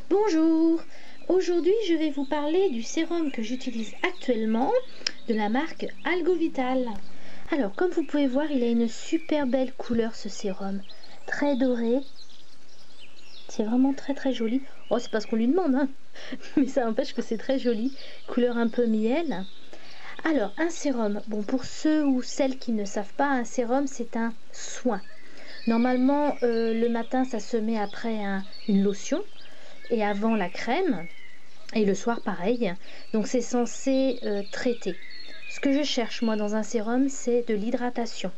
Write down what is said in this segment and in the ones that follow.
Bonjour, aujourd'hui je vais vous parler du sérum que j'utilise actuellement de la marque Algovital. Alors comme vous pouvez voir, il a une super belle couleur ce sérum, très doré, c'est vraiment très joli. Oh, c'est pas ce qu'on lui demande hein, mais ça n'empêche que c'est très joli, couleur un peu miel. Alors un sérum, bon pour ceux ou celles qui ne savent pas, un sérum c'est un soin. Normalement le matin ça se met après une lotion et avant la crème, et le soir pareil, donc c'est censé traiter. Ce que je cherche moi dans un sérum, c'est de l'hydratation.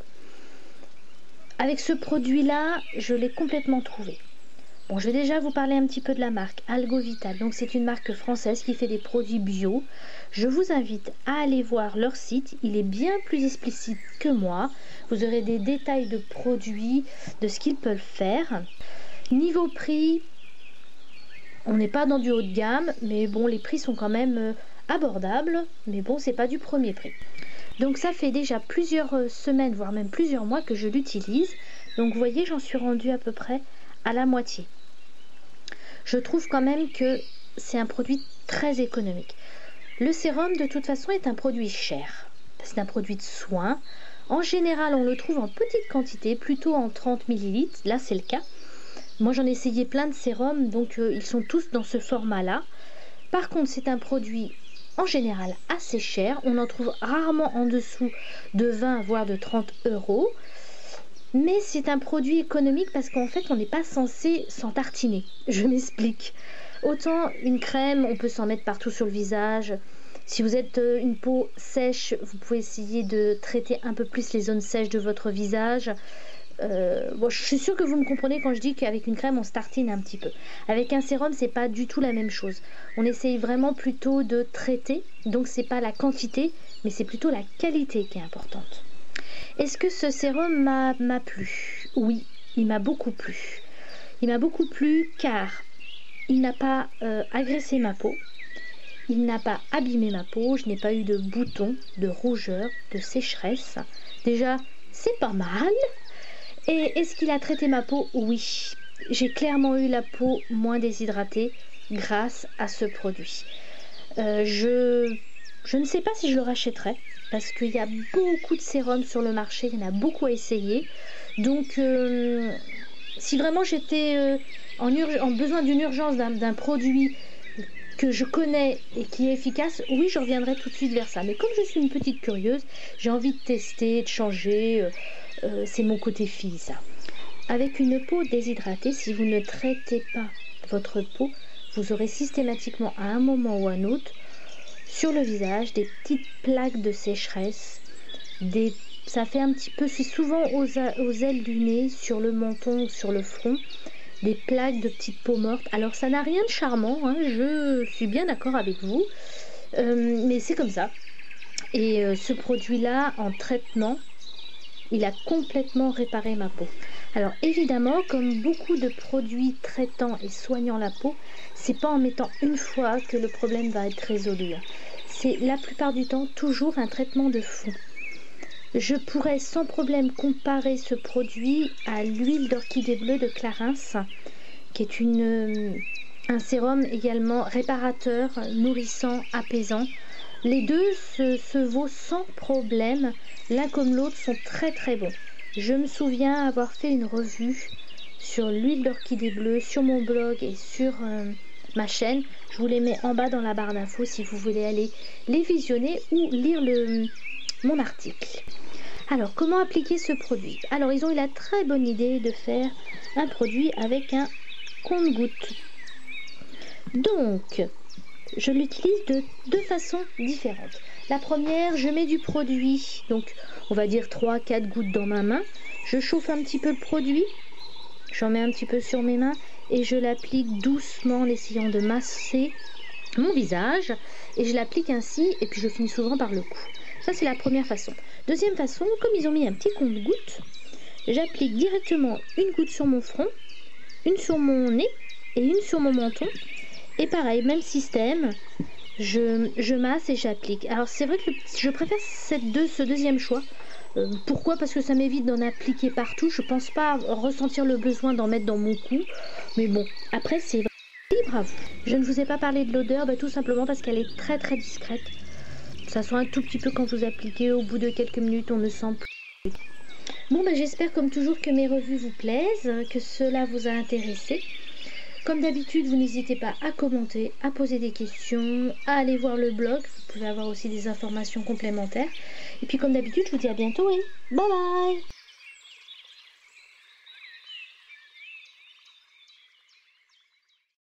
Avec ce produit là je l'ai complètement trouvé. Bon, je vais déjà vous parler un petit peu de la marque Algovital. Donc c'est une marque française qui fait des produits bio. Je vous invite à aller voir leur site, il est bien plus explicite que moi. Vous aurez des détails de produits, de ce qu'ils peuvent faire. Niveau prix, on n'est pas dans du haut de gamme, mais bon, les prix sont quand même abordables, mais bon, c'est pas du premier prix. Donc ça fait déjà plusieurs semaines, voire même plusieurs mois que je l'utilise. Donc vous voyez, j'en suis rendue à peu près à la moitié. Je trouve quand même que c'est un produit très économique. Le sérum, de toute façon, est un produit cher. C'est un produit de soin. En général, on le trouve en petite quantité, plutôt en 30 ml. Là, c'est le cas. Moi, j'en ai essayé plein de sérums, donc ils sont tous dans ce format-là. Par contre, c'est un produit en général assez cher. On en trouve rarement en dessous de 20 voire de 30 €. Mais c'est un produit économique parce qu'en fait, on n'est pas censé s'en tartiner. Je m'explique. Autant une crème, on peut s'en mettre partout sur le visage. Si vous êtes une peau sèche, vous pouvez essayer de traiter un peu plus les zones sèches de votre visage. Bon, je suis sûre que vous me comprenez quand je dis qu'avec une crème on se tartine un petit peu. Avec un sérum c'est pas du tout la même chose. On essaye vraiment plutôt de traiter, donc c'est pas la quantité mais c'est plutôt la qualité qui est importante. Est-ce que ce sérum m'a plu? Oui, il m'a beaucoup plu. Il m'a beaucoup plu car il n'a pas agressé ma peau, il n'a pas abîmé ma peau, je n'ai pas eu de boutons, de rougeurs, de sécheresse. Déjà c'est pas mal. Et est-ce qu'il a traité ma peau? Oui, j'ai clairement eu la peau moins déshydratée grâce à ce produit. Je ne sais pas si je le rachèterai parce qu'il y a beaucoup de sérums sur le marché, il y en a beaucoup à essayer. Donc si vraiment j'étais en besoin d'une urgence d'un produit que je connais et qui est efficace, oui, je reviendrai tout de suite vers ça. Mais comme je suis une petite curieuse, j'ai envie de tester, de changer. C'est mon côté fille, ça. Avec une peau déshydratée, si vous ne traitez pas votre peau, vous aurez systématiquement à un moment ou à un autre sur le visage des petites plaques de sécheresse. Ça fait un petit peu, c'est souvent aux ailes du nez, sur le menton, sur le front, des plaques de petites peaux mortes. Alors ça n'a rien de charmant, hein, je suis bien d'accord avec vous, mais c'est comme ça. Et ce produit-là, en traitement, il a complètement réparé ma peau. Alors évidemment, comme beaucoup de produits traitant et soignant la peau, c'est pas en mettant une fois que le problème va être résolu. C'est la plupart du temps toujours un traitement de fond. Je pourrais sans problème comparer ce produit à l'huile d'orchidée bleue de Clarins, qui est un sérum également réparateur, nourrissant, apaisant. Les deux se vaut sans problème, l'un comme l'autre sont très bons. Je me souviens avoir fait une revue sur l'huile d'orchidée bleue sur mon blog et sur ma chaîne. Je vous les mets en bas dans la barre d'infos si vous voulez aller les visionner ou lire mon article. Alors, comment appliquer ce produit? Alors, ils ont eu la très bonne idée de faire un produit avec un compte-gouttes. Donc, je l'utilise de deux façons différentes. La première, je mets du produit, donc on va dire 3-4 gouttes dans ma main. Je chauffe un petit peu le produit, j'en mets un petit peu sur mes mains et je l'applique doucement en essayant de masser mon visage. Et je l'applique ainsi et puis je finis souvent par le cou. Ça, c'est la première façon. Deuxième façon, comme ils ont mis un petit compte-gouttes, j'applique directement une goutte sur mon front, une sur mon nez et une sur mon menton. Et pareil, même système, je masse et j'applique. Alors c'est vrai que je préfère ce deuxième choix. Pourquoi? Parce que ça m'évite d'en appliquer partout. Je pense pas ressentir le besoin d'en mettre dans mon cou. Mais bon, après c'est vrai, libre à vous. Je ne vous ai pas parlé de l'odeur, tout simplement parce qu'elle est très très discrète. Ça sent un tout petit peu quand vous appliquez, au bout de quelques minutes on ne sent plus. Bon j'espère comme toujours que mes revues vous plaisent, que cela vous a intéressé. Comme d'habitude, vous n'hésitez pas à commenter, à poser des questions, à aller voir le blog, vous pouvez avoir aussi des informations complémentaires. Et puis comme d'habitude, je vous dis à bientôt et bye bye!